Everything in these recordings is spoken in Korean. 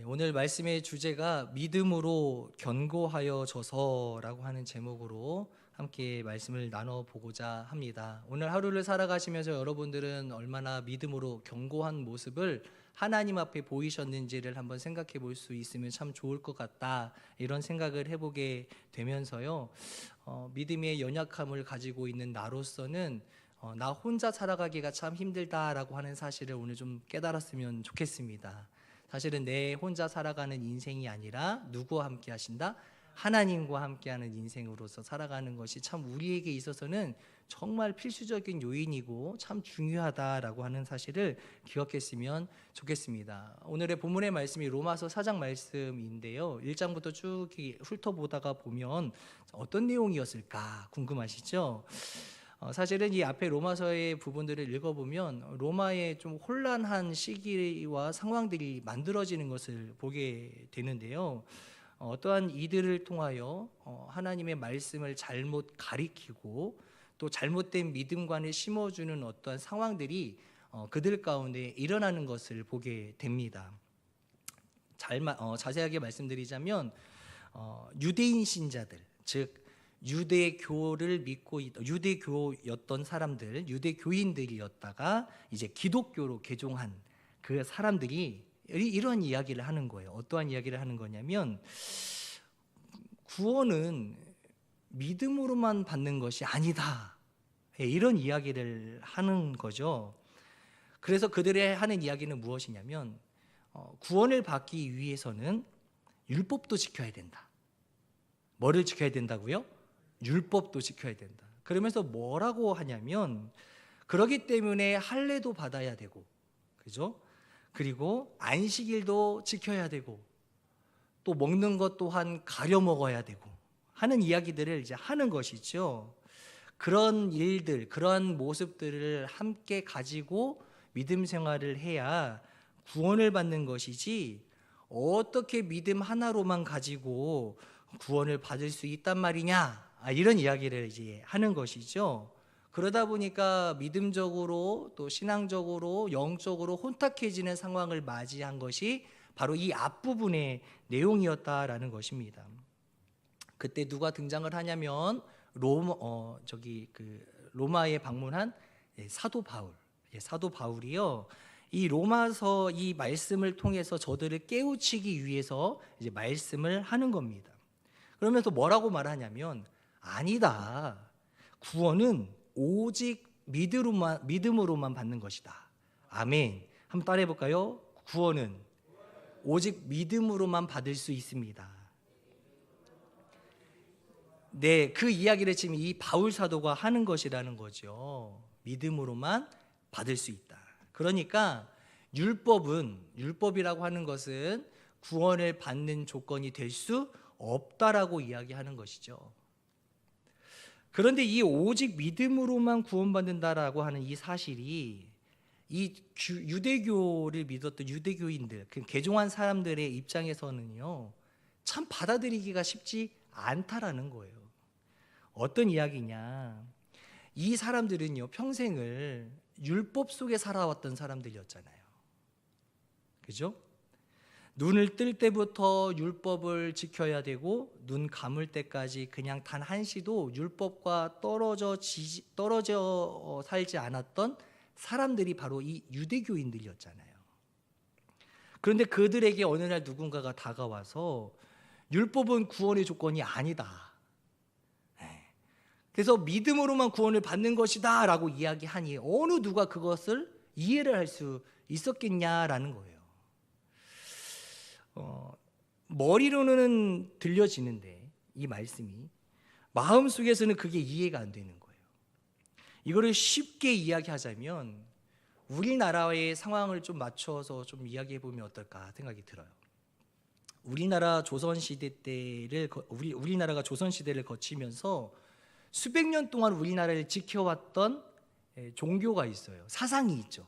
오늘 말씀의 주제가 믿음으로 견고하여져서라고 하는 제목으로 함께 말씀을 나눠보고자 합니다. 오늘 하루를 살아가시면서 여러분들은 얼마나 믿음으로 견고한 모습을 하나님 앞에 보이셨는지를 한번 생각해 볼 수 있으면 참 좋을 것 같다, 이런 생각을 해보게 되면서요, 믿음의 연약함을 가지고 있는 나로서는 나 혼자 살아가기가 참 힘들다라고 하는 사실을 오늘 좀 깨달았으면 좋겠습니다. 사실은 내 혼자 살아가는 인생이 아니라 누구와 함께 하신다? 하나님과 함께하는 인생으로서 살아가는 것이 참 우리에게 있어서는 정말 필수적인 요인이고 참 중요하다라고 하는 사실을 기억했으면 좋겠습니다. 오늘의 본문의 말씀이 로마서 4장 말씀인데요, 1장부터 쭉 훑어보다가 보면 어떤 내용이었을까 궁금하시죠? 사실은 이 앞에 로마서의 부분들을 읽어보면 로마의 좀 혼란한 시기와 상황들이 만들어지는 것을 보게 되는데요, 어떠한 이들을 통하여 하나님의 말씀을 잘못 가리키고 또 잘못된 믿음관을 심어주는 어떠한 상황들이 그들 가운데 일어나는 것을 보게 됩니다. 자세하게 말씀드리자면 유대인 신자들, 즉 유대교를 믿고 유대교였던 사람들, 유대교인들이었다가 이제 기독교로 개종한 그 사람들이 이런 이야기를 하는 거예요. 어떠한 이야기를 하는 거냐면, 구원은 믿음으로만 받는 것이 아니다, 이런 이야기를 하는 거죠. 그래서 그들의 하는 이야기는 무엇이냐면, 구원을 받기 위해서는 율법도 지켜야 된다. 뭐를 지켜야 된다고요? 율법도 지켜야 된다. 그러면서 뭐라고 하냐면, 그러기 때문에 할례도 받아야 되고, 그죠? 그리고 안식일도 지켜야 되고, 또 먹는 것 또한 가려 먹어야 되고 하는 이야기들을 이제 하는 것이죠. 그런 일들, 그러한 모습들을 함께 가지고 믿음 생활을 해야 구원을 받는 것이지, 어떻게 믿음 하나로만 가지고 구원을 받을 수 있단 말이냐, 이런 이야기를 이제 하는 것이죠. 그러다 보니까 믿음적으로 또 신앙적으로 영적으로 혼탁해지는 상황을 맞이한 것이 바로 이 앞부분의 내용이었다라는 것입니다. 그때 누가 등장을 하냐면 로마에 방문한 사도 바울, 사도 바울이요, 이 로마서 이 말씀을 통해서 저들을 깨우치기 위해서 이제 말씀을 하는 겁니다. 그러면서 뭐라고 말하냐면, 아니다, 구원은 오직 믿음으로만 받는 것이다. 아멘. 한번 따라해 볼까요? 구원은 오직 믿음으로만 받을 수 있습니다. 네, 그 이야기를 지금 이 바울 사도가 하는 것이라는 거죠. 믿음으로만 받을 수 있다. 그러니까 율법이라고 하는 것은 구원을 받는 조건이 될 수 없다라고 이야기하는 것이죠. 그런데 이 오직 믿음으로만 구원받는다라고 하는 이 사실이 이 유대교를 믿었던 유대교인들, 그 개종한 사람들의 입장에서는요, 참 받아들이기가 쉽지 않다라는 거예요. 어떤 이야기냐, 이 사람들은요, 평생을 율법 속에 살아왔던 사람들이었잖아요. 그죠? 눈을 뜰 때부터 율법을 지켜야 되고, 눈 감을 때까지 그냥 단 한시도 율법과 떨어져 살지 않았던 사람들이 바로 이 유대교인들이었잖아요. 그런데 그들에게 어느 날 누군가가 다가와서 율법은 구원의 조건이 아니다, 그래서 믿음으로만 구원을 받는 것이다 라고 이야기하니 어느 누가 그것을 이해를 할 수 있었겠냐라는 거예요. 머리로는 들려지는데 이 말씀이 마음속에서는 그게 이해가 안 되는 거예요. 이거를 쉽게 이야기하자면 우리나라의 상황을 좀 맞춰서 좀 이야기해 보면 어떨까 생각이 들어요. 우리나라가 조선 시대를 거치면서 수백 년 동안 우리나라를 지켜왔던 종교가 있어요. 사상이 있죠.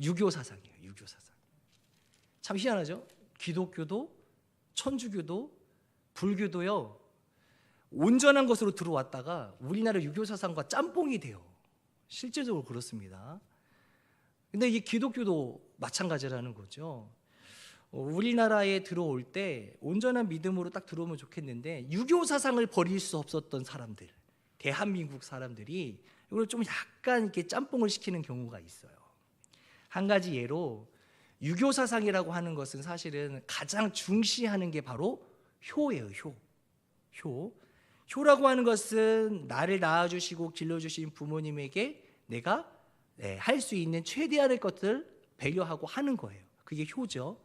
유교 사상이에요. 유교 사상. 참 희한하죠? 기독교도 천주교도 불교도요, 온전한 것으로 들어왔다가 우리나라 유교 사상과 짬뽕이 돼요. 실제적으로 그렇습니다. 근데 이 기독교도 마찬가지라는 거죠. 우리나라에 들어올 때 온전한 믿음으로 딱 들어오면 좋겠는데 유교 사상을 버릴 수 없었던 사람들, 대한민국 사람들이 이걸 좀 약간 이렇게 짬뽕을 시키는 경우가 있어요. 한 가지 예로 유교 사상이라고 하는 것은 사실은 가장 중시하는 게 바로 효예요. 효라고 하는 것은 나를 낳아주시고 길러주신 부모님에게 내가 할 수 있는 최대한의 것들 배려하고 하는 거예요. 그게 효죠.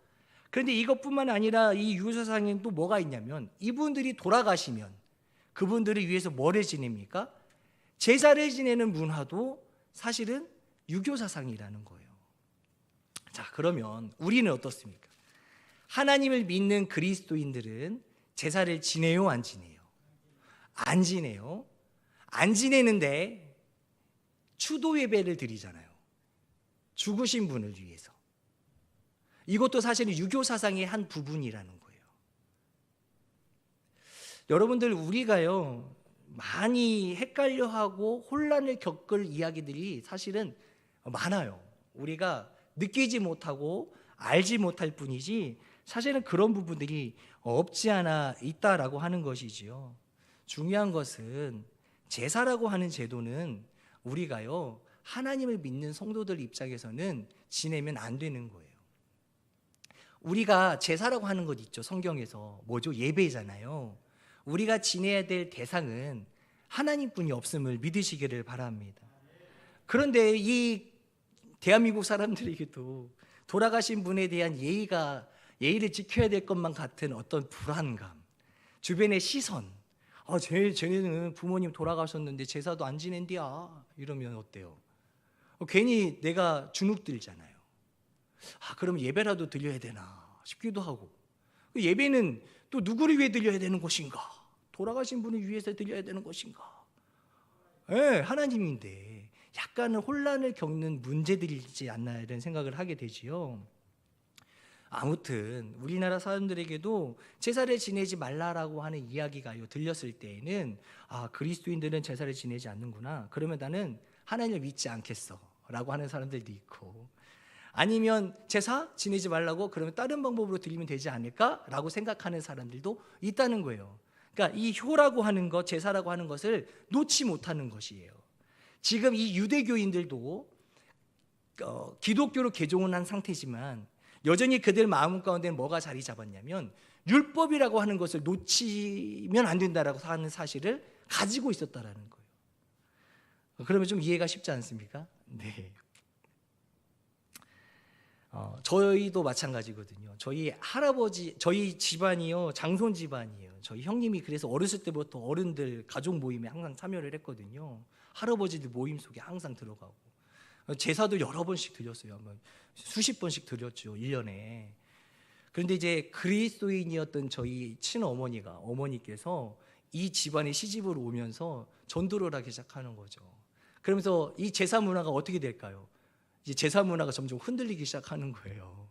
그런데 이것뿐만 아니라 이 유교 사상에는 또 뭐가 있냐면 이분들이 돌아가시면 그분들을 위해서 뭐를 지냅니까? 제사를 지내는 문화도 사실은 유교 사상이라는 거예요. 자, 그러면 우리는 어떻습니까? 하나님을 믿는 그리스도인들은 제사를 지내요, 안 지내요? 안 지내요. 안 지내는데 추도 예배를 드리잖아요. 죽으신 분을 위해서. 이것도 사실은 유교 사상의 한 부분이라는 거예요. 여러분들, 우리가요 많이 헷갈려하고 혼란을 겪을 이야기들이 사실은 많아요. 우리가 느끼지 못하고 알지 못할 뿐이지 사실은 그런 부분들이 없지 않아 있다라고 하는 것이지요. 중요한 것은 제사라고 하는 제도는 우리가요 하나님을 믿는 성도들 입장에서는 지내면 안 되는 거예요. 우리가 제사라고 하는 것 있죠. 성경에서 뭐죠? 예배잖아요. 우리가 지내야 될 대상은 하나님뿐이 없음을 믿으시기를 바랍니다. 그런데 이 대한민국 사람들에게도 돌아가신 분에 대한 예의를 지켜야 될 것만 같은 어떤 불안감, 주변의 시선, 쟤는 부모님 돌아가셨는데 제사도 안 지낸디야, 이러면 어때요? 괜히 내가 주눅 들잖아요. 그럼 예배라도 드려야 되나 싶기도 하고, 예배는 또 누구를 위해 드려야 되는 것인가? 돌아가신 분을 위해서 드려야 되는 것인가? 하나님인데 약간은 혼란을 겪는 문제들이지 않나 이런 생각을 하게 되지요. 아무튼 우리나라 사람들에게도 제사를 지내지 말라라고 하는 이야기가 들렸을 때에는 그리스도인들은 제사를 지내지 않는구나, 그러면 나는 하나님을 믿지 않겠어 라고 하는 사람들도 있고, 아니면 제사 지내지 말라고 그러면 다른 방법으로 드리면 되지 않을까 라고 생각하는 사람들도 있다는 거예요. 그러니까 이 효라고 하는 것, 제사라고 하는 것을 놓지 못하는 것이에요. 지금 이 유대교인들도 기독교로 개종을 한 상태지만 여전히 그들 마음 가운데는 뭐가 자리 잡았냐면 율법이라고 하는 것을 놓치면 안 된다라고 하는 사실을 가지고 있었다라는 거예요. 그러면 좀 이해가 쉽지 않습니까? 네. 저희도 마찬가지거든요. 저희 할아버지, 저희 집안이요 장손 집안이에요. 저희 형님이 그래서 어렸을 때부터 어른들 가족 모임에 항상 참여를 했거든요. 할아버지들 모임 속에 항상 들어가고, 제사도 여러 번씩 드렸어요. 수십 번씩 드렸죠, 1년에. 그런데 이제 그리스도인이었던 저희 어머니께서 이 집안에 시집을 오면서 전도를 하기 시작하는 거죠. 그러면서 이 제사 문화가 어떻게 될까요? 이제 제사 문화가 점점 흔들리기 시작하는 거예요.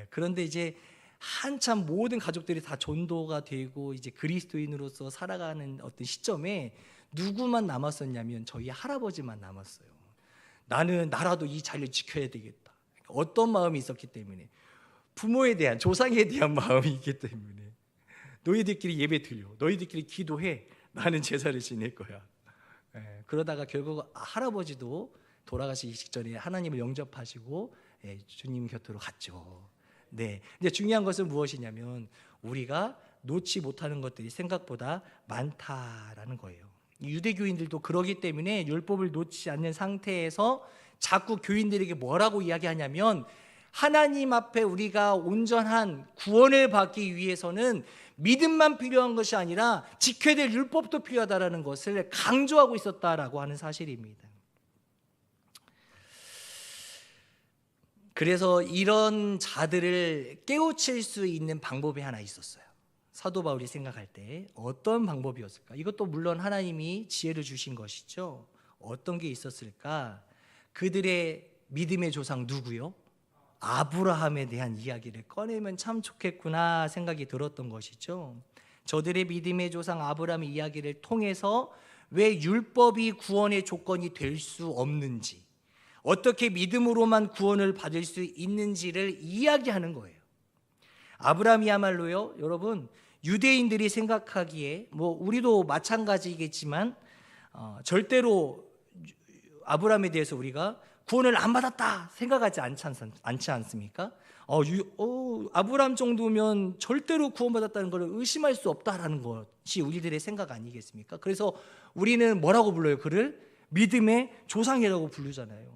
그런데 이제 한참 모든 가족들이 다 전도가 되고 이제 그리스도인으로서 살아가는 어떤 시점에 누구만 남았었냐면 저희 할아버지만 남았어요. 나라도 이 자리를 지켜야 되겠다. 어떤 마음이 있었기 때문에, 부모에 대한, 조상에 대한 마음이 있기 때문에 너희들끼리 예배 드려, 너희들끼리 기도해, 나는 제사를 지낼 거야. 그러다가 결국 할아버지도 돌아가시기 직전에 하나님을 영접하시고 주님 곁으로 갔죠. 네. 근데 중요한 것은 무엇이냐면 우리가 놓지 못하는 것들이 생각보다 많다라는 거예요. 유대교인들도 그러기 때문에 율법을 놓지 않는 상태에서 자꾸 교인들에게 뭐라고 이야기하냐면, 하나님 앞에 우리가 온전한 구원을 받기 위해서는 믿음만 필요한 것이 아니라 지켜야 될 율법도 필요하다라는 것을 강조하고 있었다라고 하는 사실입니다. 그래서 이런 자들을 깨우칠 수 있는 방법이 하나 있었어요. 사도 바울이 생각할 때 어떤 방법이었을까? 이것도 물론 하나님이 지혜를 주신 것이죠. 어떤 게 있었을까? 그들의 믿음의 조상 누구요? 아브라함에 대한 이야기를 꺼내면 참 좋겠구나 생각이 들었던 것이죠. 저들의 믿음의 조상 아브라함의 이야기를 통해서 왜 율법이 구원의 조건이 될 수 없는지, 어떻게 믿음으로만 구원을 받을 수 있는지를 이야기하는 거예요. 아브라함이야말로요, 여러분, 유대인들이 생각하기에 우리도 마찬가지겠지만 절대로 아브라함에 대해서 우리가 구원을 안 받았다 생각하지 않지 않습니까? 아브라함 정도면 절대로 구원받았다는 것을 의심할 수 없다라는 것이 우리들의 생각 아니겠습니까? 그래서 우리는 뭐라고 불러요? 그를 믿음의 조상이라고 부르잖아요.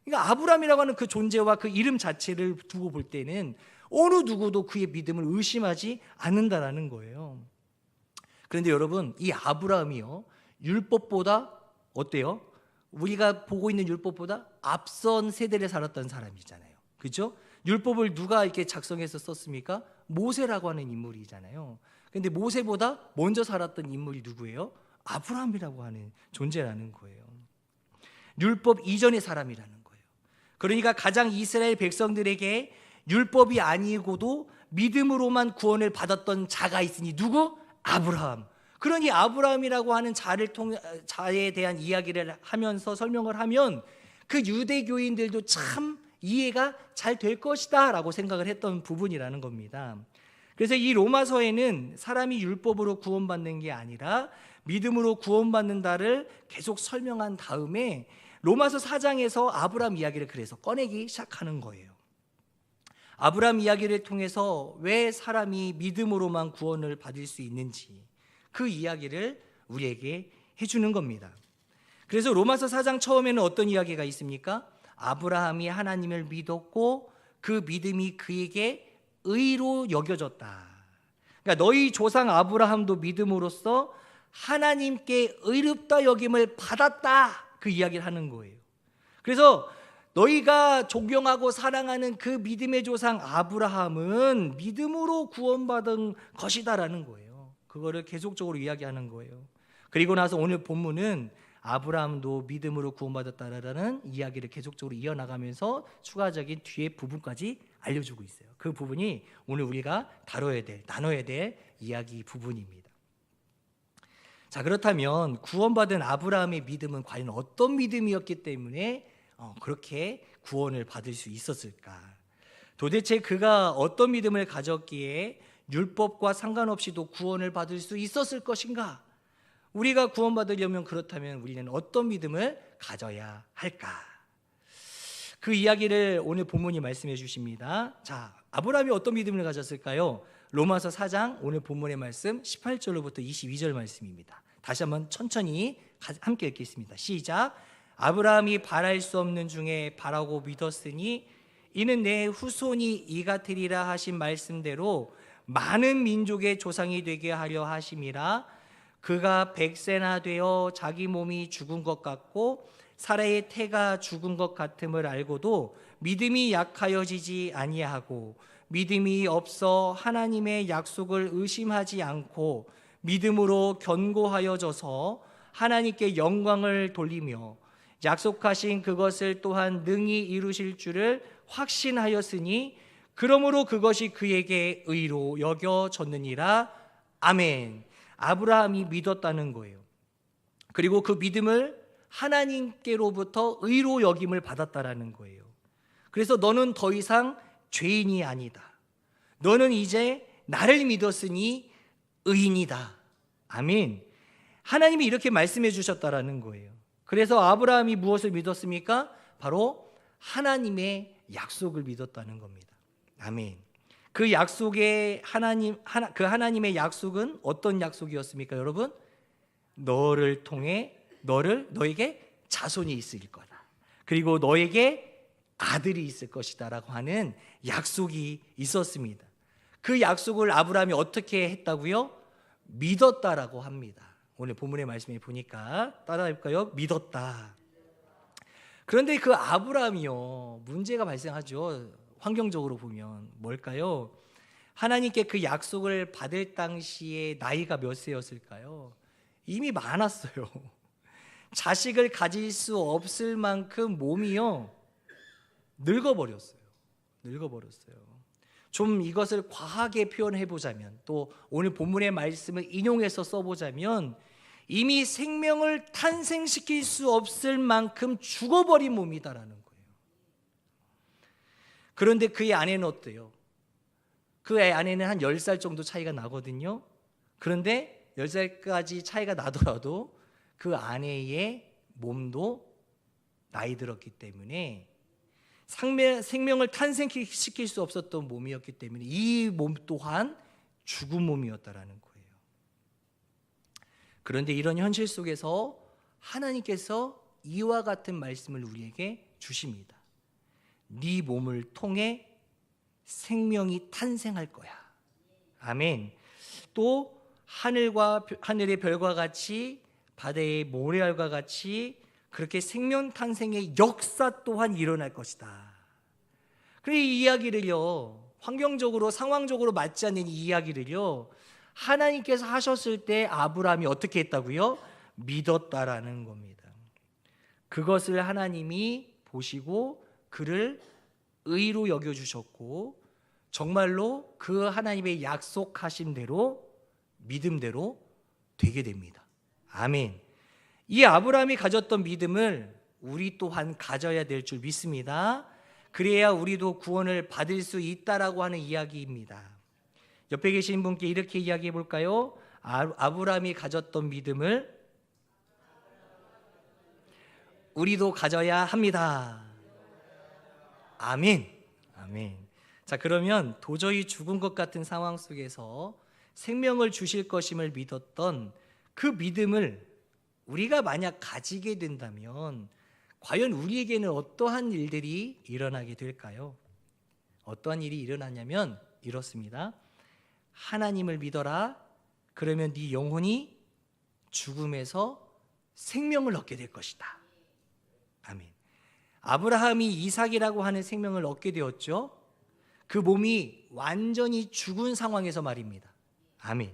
그러니까 아브라함이라고 하는 그 존재와 그 이름 자체를 두고 볼 때는 어느 누구도 그의 믿음을 의심하지 않는다라는 거예요. 그런데 여러분, 이 아브라함이요, 율법보다 어때요? 우리가 보고 있는 율법보다 앞선 세대를 살았던 사람이잖아요. 그렇죠? 율법을 누가 이렇게 작성해서 썼습니까? 모세라고 하는 인물이잖아요. 그런데 모세보다 먼저 살았던 인물이 누구예요? 아브라함이라고 하는 존재라는 거예요. 율법 이전의 사람이라는 거예요. 그러니까 가장 이스라엘 백성들에게 율법이 아니고도 믿음으로만 구원을 받았던 자가 있으니 누구? 아브라함. 그러니 아브라함이라고 하는 자에 대한 이야기를 하면서 설명을 하면 그 유대교인들도 참 이해가 잘 될 것이다 라고 생각을 했던 부분이라는 겁니다. 그래서 이 로마서에는 사람이 율법으로 구원받는 게 아니라 믿음으로 구원받는다를 계속 설명한 다음에 로마서 4장에서 아브라함 이야기를 그래서 꺼내기 시작하는 거예요. 아브라함 이야기를 통해서 왜 사람이 믿음으로만 구원을 받을 수 있는지 그 이야기를 우리에게 해주는 겁니다. 그래서 로마서 4장 처음에는 어떤 이야기가 있습니까? 아브라함이 하나님을 믿었고 그 믿음이 그에게 의로 여겨졌다. 그러니까 너희 조상 아브라함도 믿음으로써 하나님께 의롭다 여김을 받았다, 그 이야기를 하는 거예요. 그래서 너희가 존경하고 사랑하는 그 믿음의 조상 아브라함은 믿음으로 구원받은 것이다라는 거예요. 그거를 계속적으로 이야기하는 거예요. 그리고 나서 오늘 본문은 아브라함도 믿음으로 구원받았다라는 이야기를 계속적으로 이어나가면서 추가적인 뒤에 부분까지 알려주고 있어요. 그 부분이 오늘 우리가 나눠야 될 이야기 부분입니다. 자, 그렇다면 구원받은 아브라함의 믿음은 과연 어떤 믿음이었기 때문에 그렇게 구원을 받을 수 있었을까? 도대체 그가 어떤 믿음을 가졌기에 율법과 상관없이도 구원을 받을 수 있었을 것인가? 우리가 구원받으려면 그렇다면 우리는 어떤 믿음을 가져야 할까? 그 이야기를 오늘 본문이 말씀해 주십니다. 자, 아브라함이 어떤 믿음을 가졌을까요? 로마서 4장 오늘 본문의 말씀 18절로부터 22절 말씀입니다. 다시 한번 천천히 함께 읽겠습니다. 시작. 아브라함이 바랄 수 없는 중에 바라고 믿었으니 이는 내 후손이 이같으리라 하신 말씀대로 많은 민족의 조상이 되게 하려 하심이라. 그가 100세나 되어 자기 몸이 죽은 것 같고 사라의 태가 죽은 것 같음을 알고도 믿음이 약하여지지 아니하고 믿음이 없어 하나님의 약속을 의심하지 않고 믿음으로 견고하여져서 하나님께 영광을 돌리며 약속하신 그것을 또한 능히 이루실 줄을 확신하였으니 그러므로 그것이 그에게 의로 여겨졌느니라. 아멘. 아브라함이 믿었다는 거예요. 그리고 그 믿음을 하나님께로부터 의로 여김을 받았다라는 거예요. 그래서 너는 더 이상 죄인이 아니다. 너는 이제 나를 믿었으니 의인이다. 아멘. 하나님이 이렇게 말씀해 주셨다라는 거예요. 그래서 아브라함이 무엇을 믿었습니까? 바로 하나님의 약속을 믿었다는 겁니다. 아멘. 그 약속의 하나님의 약속은 어떤 약속이었습니까, 여러분? 너를 통해 너에게 자손이 있을 거다. 그리고 너에게 아들이 있을 것이다라고 하는 약속이 있었습니다. 그 약속을 아브라함이 어떻게 했다고요? 믿었다라고 합니다. 오늘 본문의 말씀에 보니까 따라해볼까요? 믿었다. 그런데 그 아브라함이요, 문제가 발생하죠. 환경적으로 보면 뭘까요? 하나님께 그 약속을 받을 당시에 나이가 몇 세였을까요? 이미 많았어요. 자식을 가질 수 없을 만큼 몸이요 늙어버렸어요. 좀 이것을 과하게 표현해 보자면, 또 오늘 본문의 말씀을 인용해서 써보자면 이미 생명을 탄생시킬 수 없을 만큼 죽어버린 몸이다라는 거예요. 그런데 그의 아내는 어때요? 그 애 안에는 한 10살 정도 차이가 나거든요. 그런데 10살까지 차이가 나더라도 그 아내의 몸도 나이 들었기 때문에 생명을 탄생시킬 수 없었던 몸이었기 때문에 이 몸 또한 죽은 몸이었다라는 거예요. 그런데 이런 현실 속에서 하나님께서 이와 같은 말씀을 우리에게 주십니다. 네 몸을 통해 생명이 탄생할 거야. 아멘. 또 하늘의 별과 같이 바다의 모래알과 같이 그렇게 생명 탄생의 역사 또한 일어날 것이다. 그래서 이 이야기를요, 환경적으로 상황적으로 맞지 않는 이 이야기를요, 하나님께서 하셨을 때 아브라함이 어떻게 했다고요? 믿었다라는 겁니다. 그것을 하나님이 보시고 그를 의로 여겨주셨고 정말로 그 하나님의 약속하신 대로 믿음대로 되게 됩니다. 아멘. 이 아브라함이 가졌던 믿음을 우리 또한 가져야 될 줄 믿습니다. 그래야 우리도 구원을 받을 수 있다라고 하는 이야기입니다. 옆에 계신 분께 이렇게 이야기해 볼까요? 아브라함이 가졌던 믿음을 우리도 가져야 합니다. 아멘. 아멘. 자, 그러면 도저히 죽은 것 같은 상황 속에서 생명을 주실 것임을 믿었던 그 믿음을 우리가 만약 가지게 된다면 과연 우리에게는 어떠한 일들이 일어나게 될까요? 어떠한 일이 일어나냐면 이렇습니다. 하나님을 믿어라. 그러면 네 영혼이 죽음에서 생명을 얻게 될 것이다. 아멘. 아브라함이 이삭이라고 하는 생명을 얻게 되었죠. 그 몸이 완전히 죽은 상황에서 말입니다. 아멘.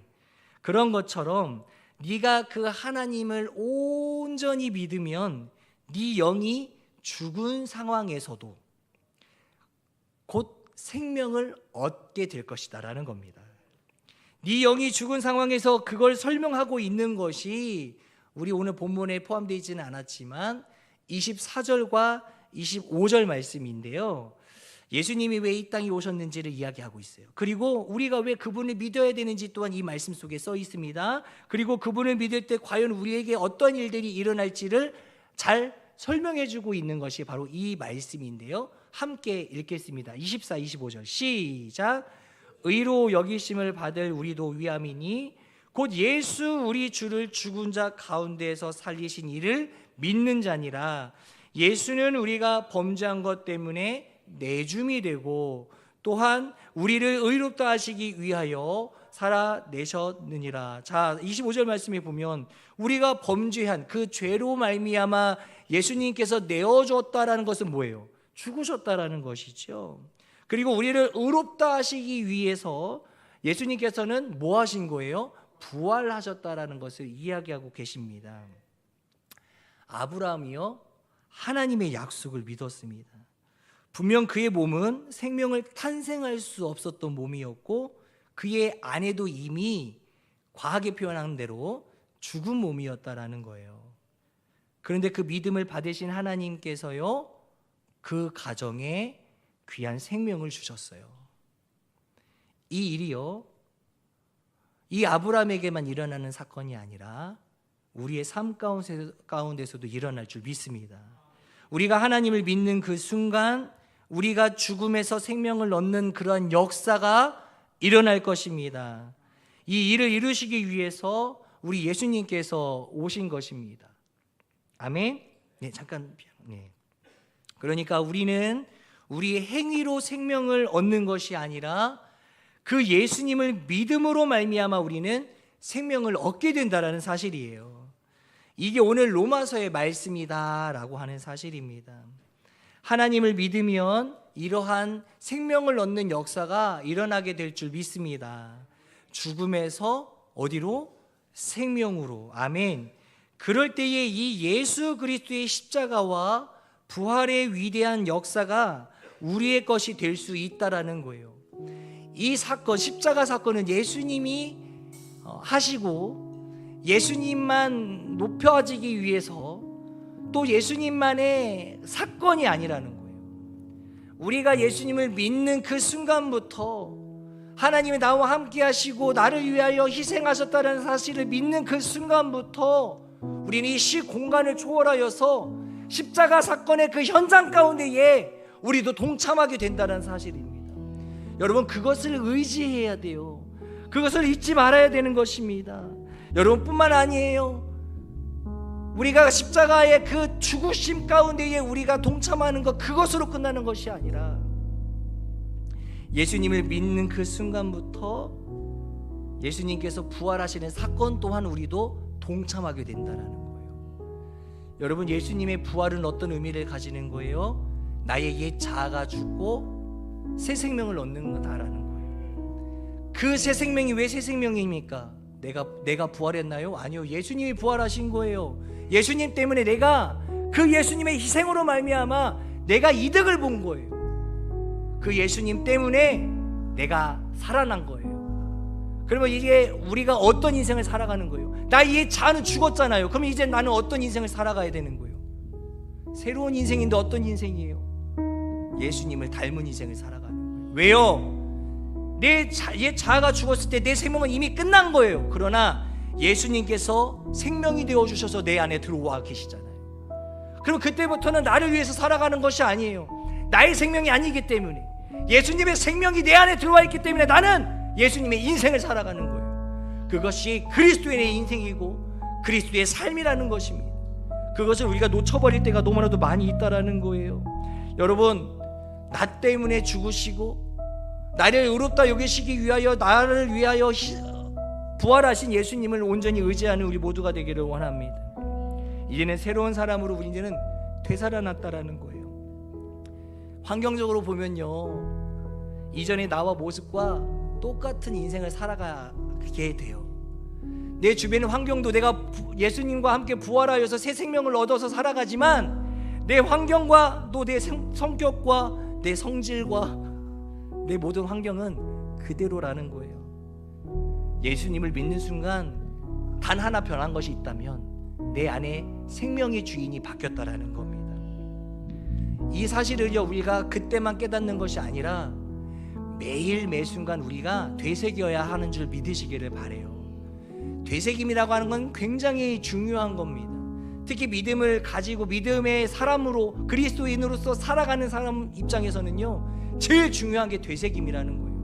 그런 것처럼 네가 그 하나님을 온전히 믿으면 네 영이 죽은 상황에서도 곧 생명을 얻게 될 것이다라는 겁니다. 네 영이 죽은 상황에서 그걸 설명하고 있는 것이 우리 오늘 본문에 포함되어 있지는 않았지만 24절과 25절 말씀인데요. 예수님이 왜 이 땅에 오셨는지를 이야기하고 있어요. 그리고 우리가 왜 그분을 믿어야 되는지 또한 이 말씀 속에 써 있습니다. 그리고 그분을 믿을 때 과연 우리에게 어떤 일들이 일어날지를 잘 설명해 주고 있는 것이 바로 이 말씀인데요. 함께 읽겠습니다. 24, 25절 시작. 의로 여기심을 받을 우리도 위함이니 곧 예수 우리 주를 죽은 자 가운데에서 살리신 이를 믿는 자니라. 예수는 우리가 범죄한 것 때문에 내줌이 되고 또한 우리를 의롭다 하시기 위하여 살아내셨느니라. 자, 25절 말씀에 보면 우리가 범죄한 그 죄로 말미암아 예수님께서 내어줬다라는 것은 뭐예요? 죽으셨다라는 것이죠. 그리고 우리를 의롭다 하시기 위해서 예수님께서는 뭐 하신 거예요? 부활하셨다라는 것을 이야기하고 계십니다. 아브라함이요, 하나님의 약속을 믿었습니다. 분명 그의 몸은 생명을 탄생할 수 없었던 몸이었고 그의 아내도 이미 과하게 표현한 대로 죽은 몸이었다라는 거예요. 그런데 그 믿음을 받으신 하나님께서요, 그 가정에 귀한 생명을 주셨어요. 이 일이요, 이 아브라함에게만 일어나는 사건이 아니라 우리의 삶 가운데서도 일어날 줄 믿습니다. 우리가 하나님을 믿는 그 순간 우리가 죽음에서 생명을 얻는 그러한 역사가 일어날 것입니다. 이 일을 이루시기 위해서 우리 예수님께서 오신 것입니다. 아멘. 네, 잠깐. 네. 그러니까 우리는 우리의 행위로 생명을 얻는 것이 아니라 그 예수님을 믿음으로 말미암아 우리는 생명을 얻게 된다라는 사실이에요. 이게 오늘 로마서의 말씀이다라고 하는 사실입니다. 하나님을 믿으면 이러한 생명을 얻는 역사가 일어나게 될 줄 믿습니다. 죽음에서 어디로? 생명으로. 아멘. 그럴 때에 이 예수 그리스도의 십자가와 부활의 위대한 역사가 우리의 것이 될 수 있다라는 거예요. 이 사건, 십자가 사건은 예수님이 하시고 예수님만 높여지기 위해서 또 예수님만의 사건이 아니라는 거예요. 우리가 예수님을 믿는 그 순간부터 하나님이 나와 함께 하시고 나를 위하여 희생하셨다는 사실을 믿는 그 순간부터 우리는 이 시공간을 초월하여서 십자가 사건의 그 현장 가운데에 우리도 동참하게 된다는 사실입니다. 여러분, 그것을 의지해야 돼요. 그것을 잊지 말아야 되는 것입니다. 여러분뿐만 아니에요. 우리가 십자가의 그 죽으심 가운데에 우리가 동참하는 것, 그것으로 끝나는 것이 아니라 예수님을 믿는 그 순간부터 예수님께서 부활하시는 사건 또한 우리도 동참하게 된다는 거예요. 여러분, 예수님의 부활은 어떤 의미를 가지는 거예요? 나의 옛 자아가 죽고 새 생명을 얻는 거다라는 거예요. 그 새 생명이 왜 새 생명입니까? 내가 부활했나요? 아니요, 예수님이 부활하신 거예요. 예수님 때문에 내가 그 예수님의 희생으로 말미암아 내가 이득을 본 거예요. 그 예수님 때문에 내가 살아난 거예요. 그러면 이제 우리가 어떤 인생을 살아가는 거예요? 나의 자아는 죽었잖아요. 그럼 이제 나는 어떤 인생을 살아가야 되는 거예요? 새로운 인생인데 어떤 인생이에요? 예수님을 닮은 인생을 살아가는 거예요. 왜요? 내 옛 자아가 죽었을 때 내 생명은 이미 끝난 거예요. 그러나 예수님께서 생명이 되어주셔서 내 안에 들어와 계시잖아요. 그럼 그때부터는 나를 위해서 살아가는 것이 아니에요. 나의 생명이 아니기 때문에, 예수님의 생명이 내 안에 들어와 있기 때문에 나는 예수님의 인생을 살아가는 거예요. 그것이 그리스도인의 인생이고 그리스도의 삶이라는 것입니다. 그것을 우리가 놓쳐버릴 때가 너무나도 많이 있다라는 거예요. 여러분, 나 때문에 죽으시고 나를 의롭다 여기시기 위하여 나를 위하여 부활하신 예수님을 온전히 의지하는 우리 모두가 되기를 원합니다. 이제는 새로운 사람으로 우리는 되살아났다라는 거예요. 환경적으로 보면요, 이전의 나와 모습과 똑같은 인생을 살아가게 돼요. 내 주변의 환경도 내가 예수님과 함께 부활하여서 새 생명을 얻어서 살아가지만 내 환경과 또 내 성격과 내 성질과 내 모든 환경은 그대로라는 거예요. 예수님을 믿는 순간 단 하나 변한 것이 있다면 내 안에 생명의 주인이 바뀌었다라는 겁니다. 이 사실을요, 우리가 그때만 깨닫는 것이 아니라 매일 매순간 우리가 되새겨야 하는 줄 믿으시기를 바라요. 되새김이라고 하는 건 굉장히 중요한 겁니다. 특히 믿음을 가지고 믿음의 사람으로, 그리스도인으로서 살아가는 사람 입장에서는요, 제일 중요한 게 되새김이라는 거예요.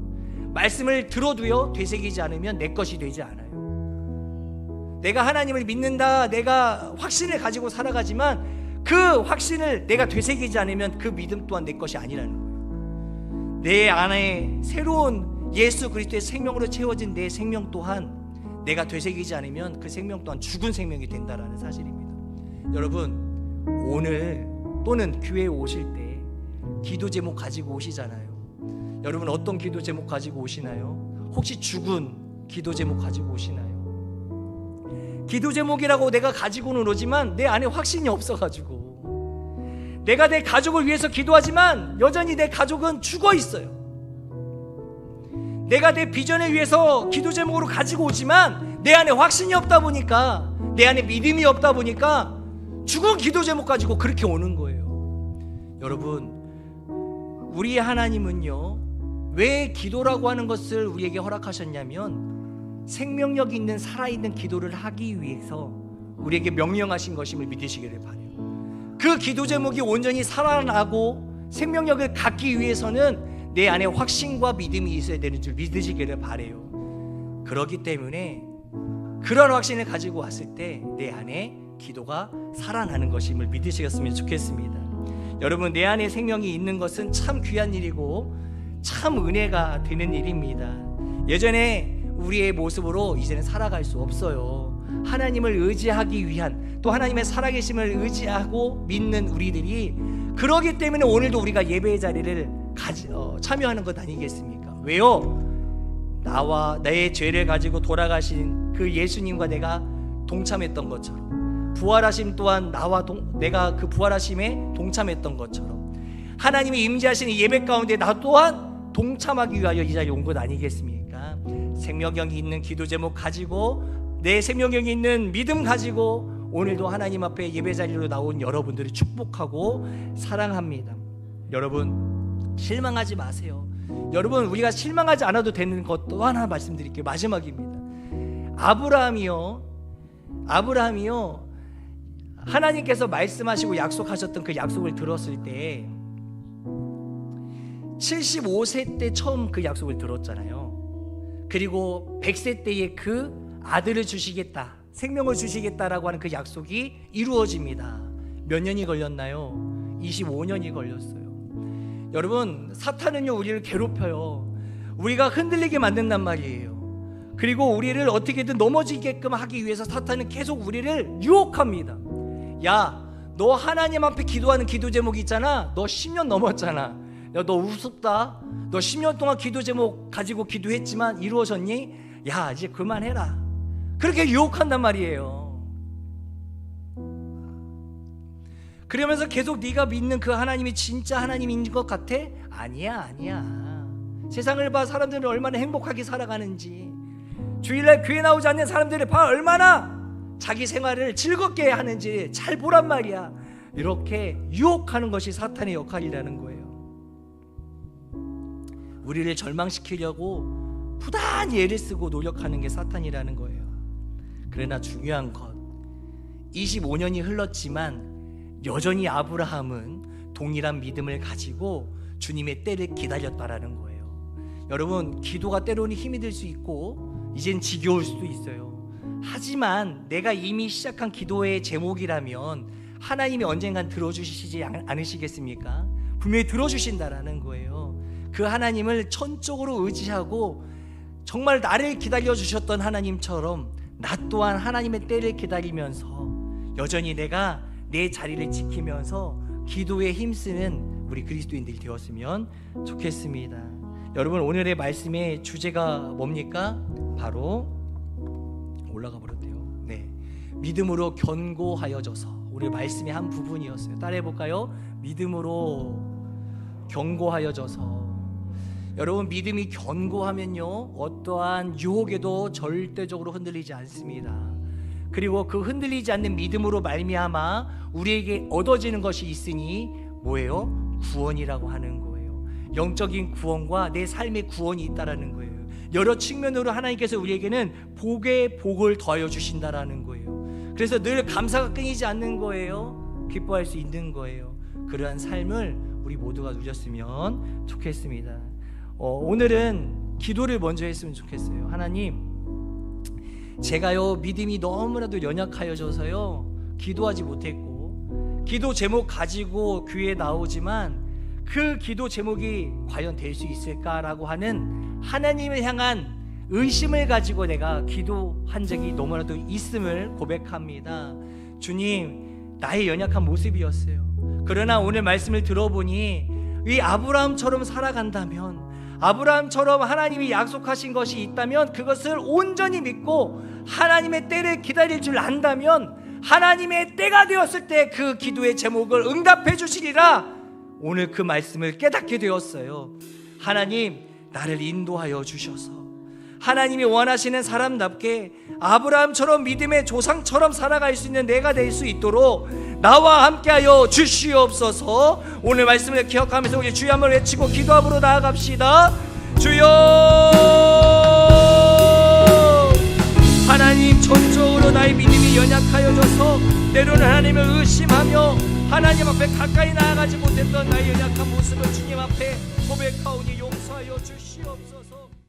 말씀을 들어도요, 되새기지 않으면 내 것이 되지 않아요. 내가 하나님을 믿는다, 내가 확신을 가지고 살아가지만 그 확신을 내가 되새기지 않으면 그 믿음 또한 내 것이 아니라는 거예요. 내 안에 새로운 예수 그리스도의 생명으로 채워진 내 생명 또한 내가 되새기지 않으면 그 생명 또한 죽은 생명이 된다라는 사실입니다. 여러분, 오늘 또는 교회에 오실 때 기도 제목 가지고 오시잖아요. 여러분, 어떤 기도 제목 가지고 오시나요? 혹시 죽은 기도 제목 가지고 오시나요? 기도 제목이라고 내가 가지고는 오지만 내 안에 확신이 없어가지고, 내가 내 가족을 위해서 기도하지만 여전히 내 가족은 죽어 있어요. 내가 내 비전을 위해서 기도 제목으로 가지고 오지만 내 안에 확신이 없다 보니까, 내 안에 믿음이 없다 보니까 죽은 기도 제목 가지고 그렇게 오는 거예요. 여러분, 우리 하나님은요, 왜 기도라고 하는 것을 우리에게 허락하셨냐면 생명력 있는 살아있는 기도를 하기 위해서 우리에게 명령하신 것임을 믿으시기를 바라요. 그 기도 제목이 온전히 살아나고 생명력을 갖기 위해서는 내 안에 확신과 믿음이 있어야 되는 줄 믿으시기를 바라요. 그렇기 때문에 그런 확신을 가지고 왔을 때 내 안에 기도가 살아나는 것임을 믿으시겠으면 좋겠습니다. 여러분, 내 안에 생명이 있는 것은 참 귀한 일이고 참 은혜가 되는 일입니다. 예전에 우리의 모습으로 이제는 살아갈 수 없어요. 하나님을 의지하기 위한, 또 하나님의 살아계심을 의지하고 믿는 우리들이, 그러기 때문에 오늘도 우리가 예배의 자리를 참여하는 것 아니겠습니까? 왜요? 나와 내 죄를 가지고 돌아가신 그 예수님과 내가 동참했던 것처럼, 부활하심 또한 내가 그 부활하심에 동참했던 것처럼, 하나님이 임재하시는 예배 가운데 나 또한 동참하기 위하여 이 자리에 온 것 아니겠습니까? 생명력이 있는 기도 제목 가지고, 내 생명력이 있는 믿음 가지고 오늘도 하나님 앞에 예배 자리로 나온 여러분들을 축복하고 사랑합니다. 여러분, 실망하지 마세요. 여러분, 우리가 실망하지 않아도 되는 것도 하나 말씀드릴게요. 마지막입니다. 아브라함이요 하나님께서 말씀하시고 약속하셨던 그 약속을 들었을 때 75세 때 처음 그 약속을 들었잖아요. 그리고 100세 때에 그 아들을 주시겠다, 생명을 주시겠다라고 하는 그 약속이 이루어집니다. 몇 년이 걸렸나요? 25년이 걸렸어요. 여러분, 사탄은요 우리를 괴롭혀요. 우리가 흔들리게 만든단 말이에요. 그리고 우리를 어떻게든 넘어지게끔 하기 위해서 사탄은 계속 우리를 유혹합니다. 야, 너 하나님 앞에 기도하는 기도 제목이 있잖아. 너 10년 넘었잖아. 야, 너 우습다. 너 10년 동안 기도 제목 가지고 기도했지만 이루어졌니? 야, 이제 그만해라. 그렇게 유혹한단 말이에요. 그러면서 계속 네가 믿는 그 하나님이 진짜 하나님인 것 같아? 아니야. 세상을 봐. 사람들은 얼마나 행복하게 살아가는지. 주일날 교회 나오지 않는 사람들을 봐. 얼마나 자기 생활을 즐겁게 하는지 잘 보란 말이야. 이렇게 유혹하는 것이 사탄의 역할이라는 거예요. 우리를 절망시키려고 부단히 애를 쓰고 노력하는 게 사탄이라는 거예요. 그러나 중요한 것, 25년이 흘렀지만 여전히 아브라함은 동일한 믿음을 가지고 주님의 때를 기다렸다라는 거예요. 여러분, 기도가 때로는 힘이 들 수 있고 이젠 지겨울 수도 있어요. 하지만 내가 이미 시작한 기도의 제목이라면 하나님이 언젠간 들어주시지 않으시겠습니까? 분명히 들어주신다라는 거예요. 그 하나님을 전적으로 의지하고 정말 나를 기다려주셨던 하나님처럼 나 또한 하나님의 때를 기다리면서 여전히 내가 내 자리를 지키면서 기도에 힘쓰는 우리 그리스도인들이 되었으면 좋겠습니다. 여러분, 오늘의 말씀의 주제가 뭡니까? 바로 올라가 버렸대요. 네, 믿음으로 견고하여져서. 우리 말씀의 한 부분이었어요. 따라해 볼까요? 믿음으로 견고하여져서. 여러분, 믿음이 견고하면요 어떠한 유혹에도 절대적으로 흔들리지 않습니다. 그리고 그 흔들리지 않는 믿음으로 말미암아 우리에게 얻어지는 것이 있으니 뭐예요? 구원이라고 하는 거예요. 영적인 구원과 내 삶의 구원이 있다라는 거예요. 여러 측면으로 하나님께서 우리에게는 복에 복을 더하여 주신다라는 거예요. 그래서 늘 감사가 끊이지 않는 거예요. 기뻐할 수 있는 거예요. 그러한 삶을 우리 모두가 누렸으면 좋겠습니다. 오늘은 기도를 먼저 했으면 좋겠어요. 하나님, 제가요 믿음이 너무나도 연약하여져서요 기도하지 못했고, 기도 제목 가지고 교회에 나오지만 그 기도 제목이 과연 될 수 있을까라고 하는 하나님을 향한 의심을 가지고 내가 기도한 적이 너무나도 있음을 고백합니다. 주님, 나의 연약한 모습이었어요. 그러나 오늘 말씀을 들어보니 이 아브라함처럼 살아간다면, 아브라함처럼 하나님이 약속하신 것이 있다면 그것을 온전히 믿고 하나님의 때를 기다릴 줄 안다면 하나님의 때가 되었을 때 그 기도의 제목을 응답해 주시리라. 오늘 그 말씀을 깨닫게 되었어요. 하나님, 나를 인도하여 주셔서 하나님이 원하시는 사람답게 아브라함처럼 믿음의 조상처럼 살아갈 수 있는 내가 될 수 있도록 나와 함께하여 주시옵소서. 오늘 말씀을 기억하면서 우리 주여 한번 외치고 기도 앞으로 나아갑시다. 주여, 하나님, 전적으로 나의 믿음이 연약하여져서 때로는 하나님을 의심하며 하나님 앞에 가까이 나아가지 못했던 나의 연약한 모습을 주님 앞에 고백하오니 용서하여 주시옵소서.